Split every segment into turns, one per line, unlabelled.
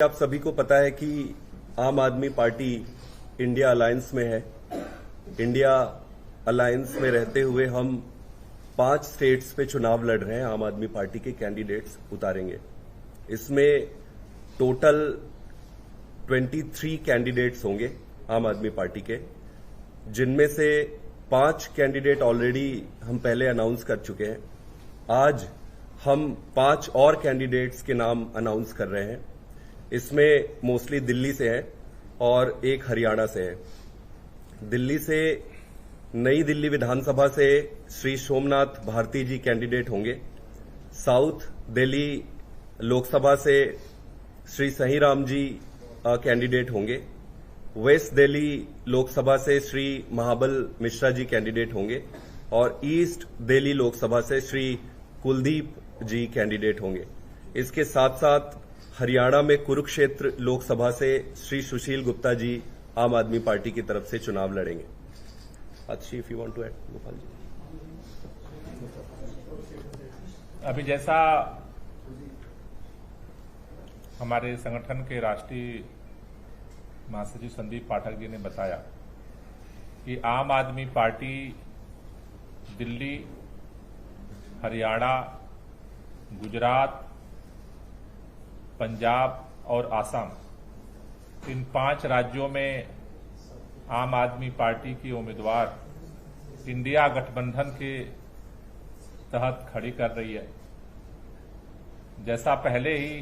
आप सभी को पता है कि आम आदमी पार्टी इंडिया अलायंस में है। इंडिया अलायंस में रहते हुए हम 5 स्टेट्स पे चुनाव लड़ रहे हैं। आम आदमी पार्टी के कैंडिडेट्स उतारेंगे। इसमें टोटल 23 कैंडिडेट्स होंगे आम आदमी पार्टी के, जिनमें से 5 कैंडिडेट ऑलरेडी हम पहले अनाउंस कर चुके हैं। आज हम 5 और कैंडिडेट्स के नाम अनाउंस कर रहे हैं। इसमें मोस्टली दिल्ली से है और एक हरियाणा से है। दिल्ली से नई दिल्ली विधानसभा से श्री सोमनाथ भारती जी कैंडिडेट होंगे। साउथ दिल्ली लोकसभा से श्री सही राम जी कैंडिडेट होंगे। वेस्ट दिल्ली लोकसभा से श्री महाबल मिश्रा जी कैंडिडेट होंगे और ईस्ट दिल्ली लोकसभा से श्री कुलदीप जी कैंडिडेट होंगे। इसके साथ साथ हरियाणा में कुरुक्षेत्र लोकसभा से श्री सुशील गुप्ता जी आम आदमी पार्टी की तरफ से चुनाव लड़ेंगे। अच्छी if you want to add Gopal ji.
अभी जैसा हमारे संगठन के राष्ट्रीय महासचिव संदीप पाठक जी ने बताया कि आम आदमी पार्टी दिल्ली, हरियाणा, गुजरात, पंजाब और आसाम, इन 5 राज्यों में आम आदमी पार्टी की उम्मीदवार इंडिया गठबंधन के तहत खड़ी कर रही है। जैसा पहले ही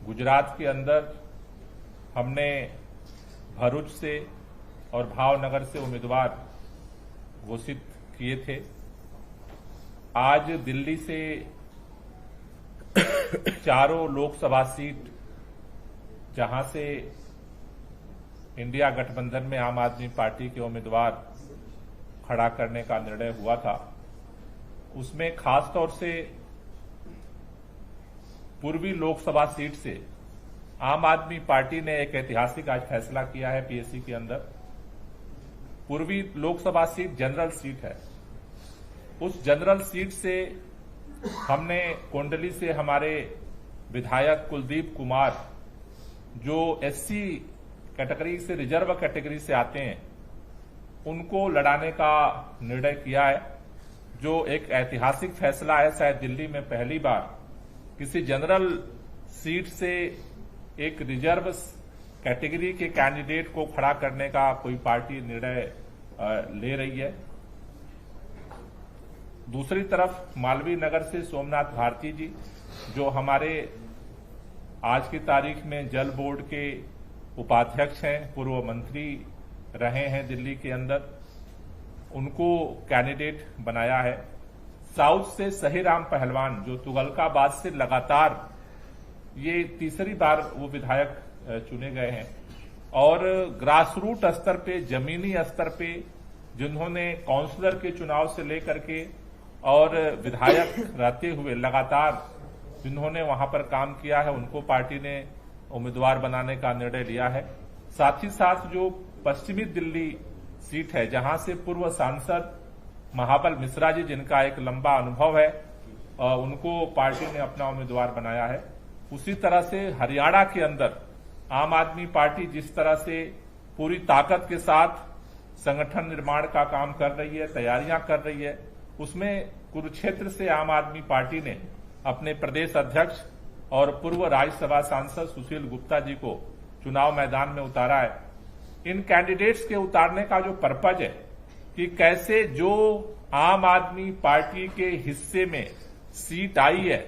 गुजरात के अंदर हमने भरूच से और भावनगर से उम्मीदवार घोषित किए थे, आज दिल्ली से चारों लोकसभा सीट जहां से इंडिया गठबंधन में आम आदमी पार्टी के उम्मीदवार खड़ा करने का निर्णय हुआ था, उसमें खासतौर से पूर्वी लोकसभा सीट से आम आदमी पार्टी ने एक ऐतिहासिक आज फैसला किया है। पीएससी के अंदर पूर्वी लोकसभा सीट जनरल सीट है। उस जनरल सीट से हमने कोंडली से हमारे विधायक कुलदीप कुमार, जो एससी कैटेगरी से रिजर्व कैटेगरी से आते हैं, उनको लड़ाने का निर्णय किया है, जो एक ऐतिहासिक फैसला है। शायद दिल्ली में पहली बार किसी जनरल सीट से एक रिजर्व कैटेगरी के कैंडिडेट को खड़ा करने का कोई पार्टी निर्णय ले रही है। दूसरी तरफ मालवीय नगर से सोमनाथ भारती जी, जो हमारे आज की तारीख में जल बोर्ड के उपाध्यक्ष हैं, पूर्व मंत्री रहे हैं दिल्ली के अंदर, उनको कैंडिडेट बनाया है। साउथ से सही राम पहलवान, जो तुगलकाबाद से लगातार ये तीसरी बार वो विधायक चुने गए हैं और ग्रासरूट स्तर पे, जमीनी स्तर पे, जिन्होंने काउंसलर के चुनाव से लेकर के और विधायक रहते हुए लगातार जिन्होंने वहां पर काम किया है, उनको पार्टी ने उम्मीदवार बनाने का निर्णय लिया है। साथ ही साथ जो पश्चिमी दिल्ली सीट है, जहां से पूर्व सांसद महाबल मिश्रा जी, जिनका एक लंबा अनुभव है, उनको पार्टी ने अपना उम्मीदवार बनाया है। उसी तरह से हरियाणा के अंदर आम आदमी पार्टी जिस तरह से पूरी ताकत के साथ संगठन निर्माण का काम कर रही है, तैयारियां कर रही है, उसमें कुरुक्षेत्र से आम आदमी पार्टी ने अपने प्रदेश अध्यक्ष और पूर्व राज्यसभा सांसद सुशील गुप्ता जी को चुनाव मैदान में उतारा है। इन कैंडिडेट्स के उतारने का जो पर्पज है कि कैसे जो आम आदमी पार्टी के हिस्से में सीट आई है,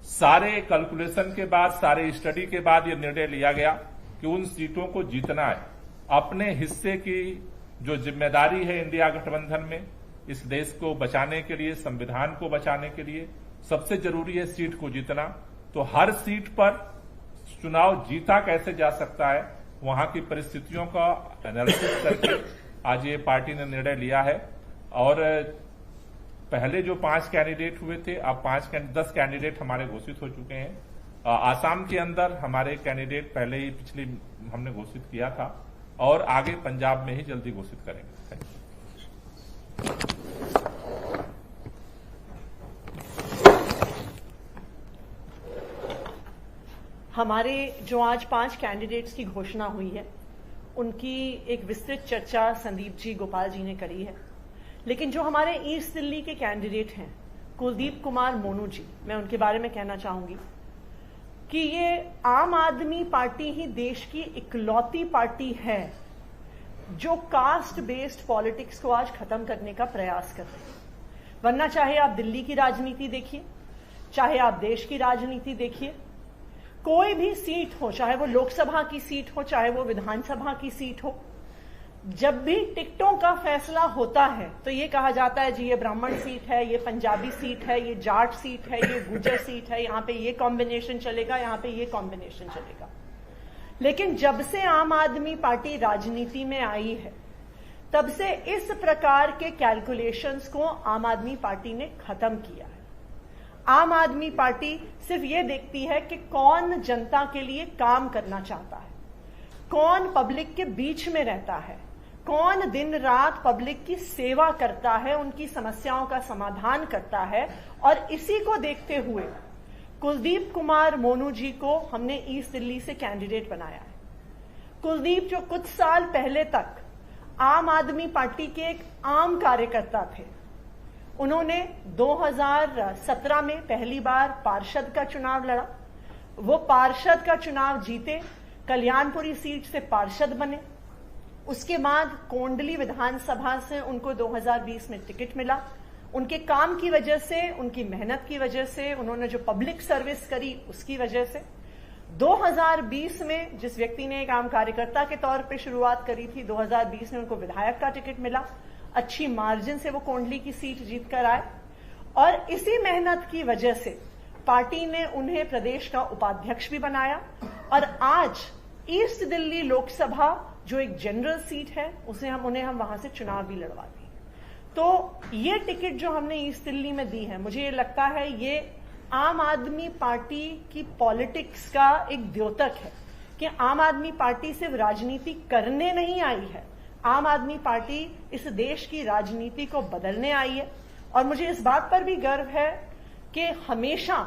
सारे कैलकुलेशन के बाद, सारे स्टडी के बाद यह निर्णय लिया गया कि उन सीटों को जीतना है। अपने हिस्से की जो जिम्मेदारी है इंडिया गठबंधन में, इस देश को बचाने के लिए, संविधान को बचाने के लिए सबसे जरूरी है सीट को जीतना। तो हर सीट पर चुनाव जीता कैसे जा सकता है, वहां की परिस्थितियों का एनालिसिस करके आज ये पार्टी ने निर्णय लिया है। और पहले जो 5 कैंडिडेट हुए थे, अब 10 कैंडिडेट हमारे घोषित हो चुके हैं। आसाम के अंदर हमारे कैंडिडेट पहले ही पिछली हमने घोषित किया था और आगे पंजाब में ही जल्दी घोषित करेंगे।
हमारे जो आज 5 कैंडिडेट्स की घोषणा हुई है उनकी एक विस्तृत चर्चा संदीप जी, गोपाल जी ने करी है। लेकिन जो हमारे ईस्ट दिल्ली के कैंडिडेट हैं कुलदीप कुमार मोनू जी, मैं उनके बारे में कहना चाहूंगी कि ये आम आदमी पार्टी ही देश की इकलौती पार्टी है जो कास्ट बेस्ड पॉलिटिक्स को आज खत्म करने का प्रयास कर रही है। वरना चाहे आप दिल्ली की राजनीति देखिए, चाहे आप देश की राजनीति देखिए, कोई भी सीट हो, चाहे वो लोकसभा की सीट हो, चाहे वो विधानसभा की सीट हो, जब भी टिकटों का फैसला होता है तो ये कहा जाता है जी ये ब्राह्मण सीट है, ये पंजाबी सीट है, ये जाट सीट है, ये गुर्जर सीट है, यहां पे ये कॉम्बिनेशन चलेगा, यहां पे ये कॉम्बिनेशन चलेगा। लेकिन जब से आम आदमी पार्टी राजनीति में आई है तब से इस प्रकार के कैलकुलेशंस को आम आदमी पार्टी ने खत्म किया है। आम आदमी पार्टी सिर्फ ये देखती है कि कौन जनता के लिए काम करना चाहता है, कौन पब्लिक के बीच में रहता है, कौन दिन रात पब्लिक की सेवा करता है, उनकी समस्याओं का समाधान करता है। और इसी को देखते हुए कुलदीप कुमार मोनू जी को हमने ईस्ट दिल्ली से कैंडिडेट बनाया है। कुलदीप जो कुछ साल पहले तक आम आदमी पार्टी के एक आम कार्यकर्ता थे, उन्होंने 2017 में पहली बार पार्षद का चुनाव लड़ा, वो पार्षद का चुनाव जीते, कल्याणपुरी सीट से पार्षद बने। उसके बाद कोंडली विधानसभा से उनको 2020 में टिकट मिला। उनके काम की वजह से, उनकी मेहनत की वजह से, उन्होंने जो पब्लिक सर्विस करी उसकी वजह से 2020 में जिस व्यक्ति ने एक आम कार्यकर्ता के तौर पे शुरुआत करी थी, 2020 में उनको विधायक का टिकट मिला। अच्छी मार्जिन से वो कोंडली की सीट जीत कर आए और इसी मेहनत की वजह से पार्टी ने उन्हें प्रदेश का उपाध्यक्ष भी बनाया। और आज ईस्ट दिल्ली लोकसभा जो एक जनरल सीट है उन्हें हम वहां से चुनाव भी लड़वा दिए। तो ये टिकट जो हमने ईस्ट दिल्ली में दी है, मुझे ये लगता है ये आम आदमी पार्टी की पॉलिटिक्स का एक द्योतक है कि आम आदमी पार्टी सिर्फ राजनीति करने नहीं आई है, आम आदमी पार्टी इस देश की राजनीति को बदलने आई है। और मुझे इस बात पर भी गर्व है कि हमेशा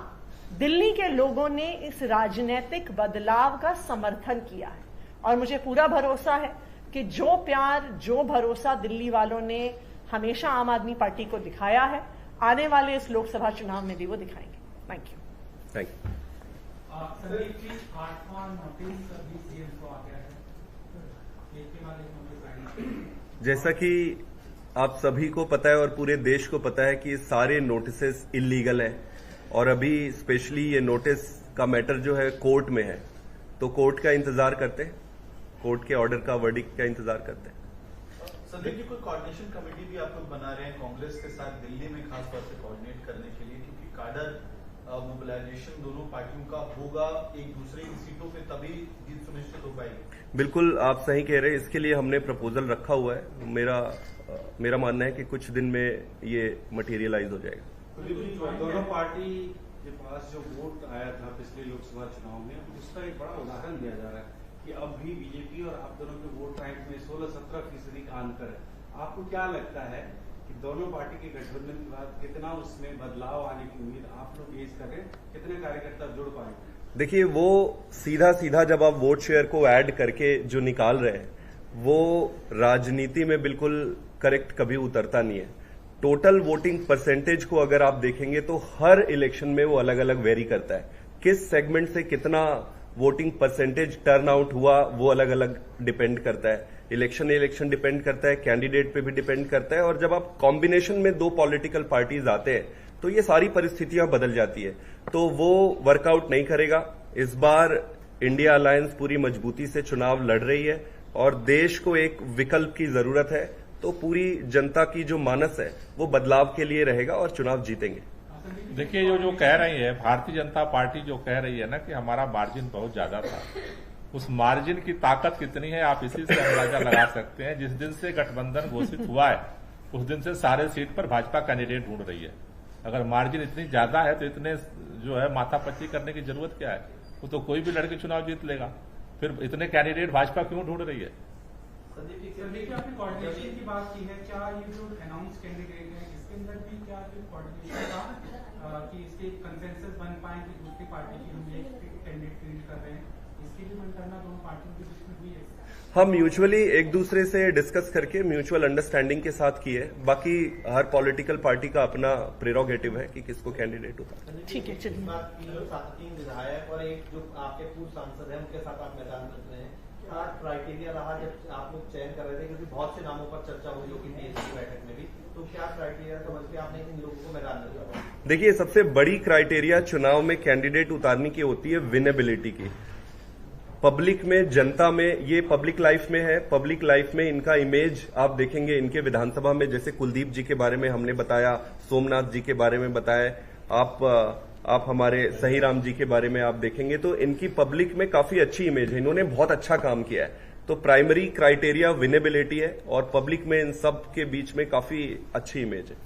दिल्ली के लोगों ने इस राजनीतिक बदलाव का समर्थन किया है और मुझे पूरा भरोसा है कि जो प्यार, जो भरोसा दिल्ली वालों ने हमेशा आम आदमी पार्टी को दिखाया है, आने वाले इस लोकसभा चुनाव में भी वो दिखाएंगे। Thank you.
Thank you.
Sandeep ji, 8वां नोटिस अभी सीएम को आ गया है, एक के बाद एक नोटिस आएंगे।
जैसा कि आप सभी को पता है और पूरे देश को पता है कि सारे नोटिसेस इलीगल हैं और अभी स्पेशली ये नोटिस का मैटर जो है कोर्ट में है, तो कोर्ट का इंतजार करते हैं, कोर्ट के ऑर्डर का, वर्डिक्ट का इंतजार करते हैं।
संदीप जी, कोई कोऑर्डिनेशन कमेटी भी आप लोग बना रहे हैं कांग्रेस के साथ दिल्ली में, खासतौर से कोऑर्डिनेट करने के लिए, क्योंकि काडर मोबिलाइजेशन दोनों पार्टियों का होगा एक दूसरे की सीटों पे, तभी जीत सुनिश्चित हो पाएगी।
बिल्कुल आप सही कह रहे हैं, इसके लिए हमने प्रपोजल रखा हुआ है। मेरा मानना है कि कुछ दिन में ये मटेरियलाइज हो जाएगा।
दोनों पार्टी के पास जो वोट आया था पिछले लोकसभा चुनाव में, उसका एक बड़ा उदाहरण दिया जा रहा है कि अब भी बीजेपी और आप दोनों के वोट बैंक में 16-17% का अंतर है। आपको क्या लगता है कि दोनों पार्टी के गठबंधन के बाद कितना उसमें बदलाव आने की उम्मीद आप लोग गेज कर रहे हैं, कितने कार्यकर्ता जुड़ पाएंगे?
देखिए, वो सीधा जब आप वोट शेयर को ऐड करके जो निकाल रहे हैं वो राजनीति में बिल्कुल करेक्ट कभी उतरता नहीं है। टोटल वोटिंग परसेंटेज को अगर आप देखेंगे तो हर इलेक्शन में वो अलग अलग वेरी करता है। किस सेगमेंट से कितना वोटिंग परसेंटेज टर्न आउट हुआ वो अलग अलग डिपेंड करता है। इलेक्शन डिपेंड करता है, कैंडिडेट पे भी डिपेंड करता है। और जब आप कॉम्बिनेशन में दो पॉलिटिकल पार्टीज आते हैं तो ये सारी परिस्थितियां बदल जाती है, तो वो वर्कआउट नहीं करेगा। इस बार इंडिया अलायंस पूरी मजबूती से चुनाव लड़ रही है और देश को एक विकल्प की जरूरत है, तो पूरी जनता की जो मानस है वो बदलाव के लिए रहेगा और चुनाव जीतेंगे।
देखिए, जो कह रही है भारतीय जनता पार्टी, जो कह रही है ना कि हमारा मार्जिन बहुत ज्यादा था, उस मार्जिन की ताकत कितनी है आप इसी से अंदाजा लगा सकते हैं। जिस दिन से गठबंधन घोषित हुआ है उस दिन से सारे सीट पर भाजपा कैंडिडेट ढूंढ रही है। अगर मार्जिन इतनी ज्यादा है तो इतने जो है माथापच्ची करने की जरूरत क्या है? वो तो कोई भी लड़के चुनाव जीत लेगा, फिर इतने कैंडिडेट भाजपा क्यों ढूंढ रही है?
संदीप जी, आपने कोऑर्डिनेशन की बात की है, क्या ये जो अनाउंस कैंडिडेट है इसके अंदर भी क्या कोऑर्डिनेशन था कि इसके कंसेंसस बन पाए कि दूसरी पार्टी की हम एक कैंडिडेट फील्ड कर रहे हैं, इसकी भी मंत्रणा दोनों पार्टियों के बीच में हुई है?
हम म्यूचुअली एक दूसरे से डिस्कस करके म्यूचुअल अंडरस्टैंडिंग के साथ की है। बाकी हर पॉलिटिकल पार्टी का अपना प्रेरोगेटिव है कि किसको कैंडिडेट होता है।
ठीक है, चलिए।
3 विधायक और एक जो आपके पूर्व सांसद हैं उनके साथ आप मैदान में उतरे हैं, क्या क्राइटेरिया रहा जब आप लोग चयन कर रहे थे, क्योंकि बहुत से नामों पर चर्चा हुई होगी बीएसपी की बैठक में भी, तो क्या क्राइटेरिया समझ के आपने इन लोगों को मैदान में उतारा?
देखिए, सबसे बड़ी क्राइटेरिया चुनाव में कैंडिडेट उतारने की होती है विनेबिलिटी की। पब्लिक में, जनता में, ये पब्लिक लाइफ में है। पब्लिक लाइफ में इनका इमेज आप देखेंगे इनके विधानसभा में, जैसे कुलदीप जी के बारे में हमने बताया, सोमनाथ जी के बारे में बताया, आप हमारे सही राम जी के बारे में आप देखेंगे तो इनकी पब्लिक में काफी अच्छी इमेज है। इन्होंने बहुत अच्छा काम किया है। तो प्राइमरी क्राइटेरिया विनेबिलिटी है और पब्लिक में इन सब के बीच में काफी अच्छी इमेज है।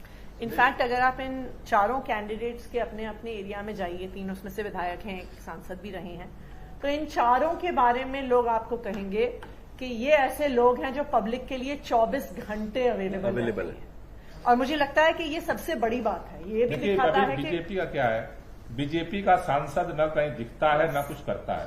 इनफैक्ट अगर आप इन चारों कैंडिडेट्स के अपने अपने एरिया में जाइए, 3 उसमें से विधायक हैं, एक सांसद भी रहे हैं, तो इन चारों के बारे में लोग आपको कहेंगे कि ये ऐसे लोग हैं जो पब्लिक के लिए 24 घंटे अवेलेबल है। और मुझे लगता है कि ये सबसे बड़ी बात है। ये भी दिखाता है कि
बीजेपी का क्या है, बीजेपी का सांसद न कहीं दिखता है न कुछ करता है।